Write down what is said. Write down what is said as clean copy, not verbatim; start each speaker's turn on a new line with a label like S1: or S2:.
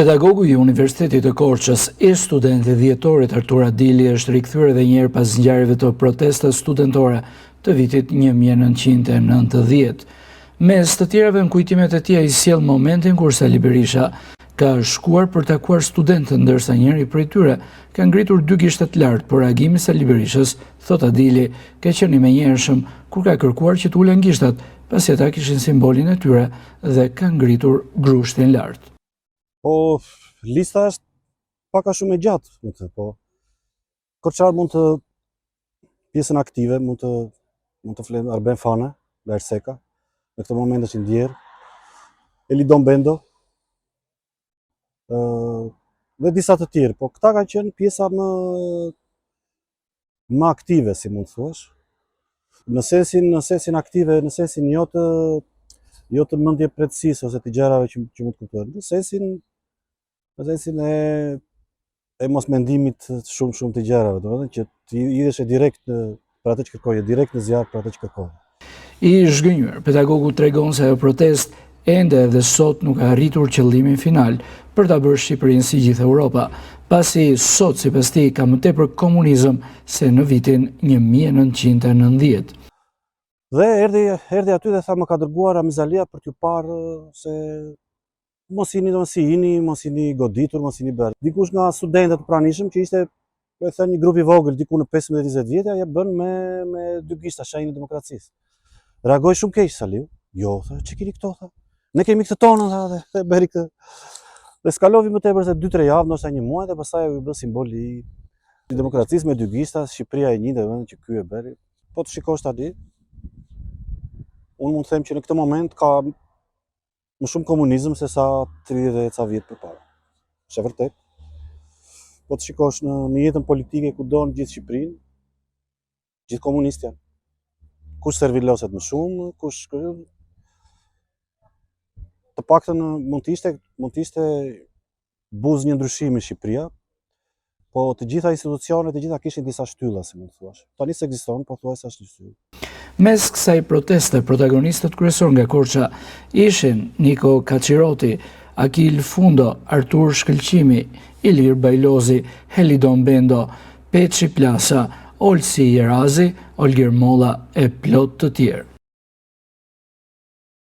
S1: Pedagogu i Universitetit të Korçës e studenti dhjetorit Artur Adili është rikthyer edhe një herë pas ngjarjeve të protestës studentore të vitit 1990. Mes të tjerave në kujtimet e tij ai sjell momentin kur Sali Berisha ka shkuar për të takuar studentët, ndërsa njëri prej tyre ka ngritur dy gishtat lart, por reagimi i Sali Berishës, thot Adili, ka qenë i menjëhershëm kur ka kërkuar që të ulen gishtat, pasi ata kishin simbolin e tyre dhe ka ngritur grushtin lart.
S2: Po, lista është pak a shumë e gjatë, po Korçar mund të pjesën aktive, mund të flet Arben Fane, Larseka, në këtë moment është i ndjerë, Elidon Bendo, dhe disa të tjerë, po këta kanë qenë pjesa më aktive, si mund të thuash, në sensin aktive, në sensin jo të mendje pretësisë ose të gjërave që mund të kuptohen, në sensin e mos mendimit shumë të gjërave, domethënë që ti idhesh direkt për atë që kërkoje, direkt në zjarr për atë që kërkoje.
S1: I zhgënjur, pedagogu tregon se ajo protestë ende edhe sot nuk ka arritur qëllimin final për ta bërë Shqipërinë si gjithë Europa, pasi sot sipas tij ka më tepër komunizëm se në vitin 1990.
S2: Dhe erdhi aty dhe tha më ka dërguar Amizalia për t'ju parë se mos jini goditur, mos jini bërë. Dikush nga studentët të pranishëm që ishte një grup i vogël diku në 15-20 vjetë, ja bën me dy gishta shenjën e demokracisë. Reagoi shumë keq Saliu. Jo, tha, ç'i keni këto, tha. Ne kemi këtë tonën, tha, dhe bëri këtë. Dhe skalovi më tepër se 2-3 javë, ndoshta një muaj, dhe pastaj u bë simbol i demokracisë me dy gishta, Shqipëria e njëjtë, vetëm që ky e bëri. Po të shikosh tani, unë mund të them që në këtë moment ka më shumë komunizëm se sa 30 ca vjet përpara. Është vërtet. Po të shikosh në jetën politike kudo në gjithë Shqipërinë, gjithë komunistë janë. Kush serviloset më shumë, kush të paktën mund të ishte buzë një ndryshimi në Shqipëria, po të gjitha institucionet, të gjitha kishin disa shtylla, si mund të thuash. Tani s'ekziston, po thuaj se është një shtyllë.
S1: Mes kësaj proteste, protagonistët kryesor nga Korça ishin Niko Kaçiroti, Akil Fundo, Artur Shkëlqimi, Ilir Bajlozi, Helidon Bendo, Peçi Plasa, Olsi Jerazi, Olgir Molla e plot të tjerë.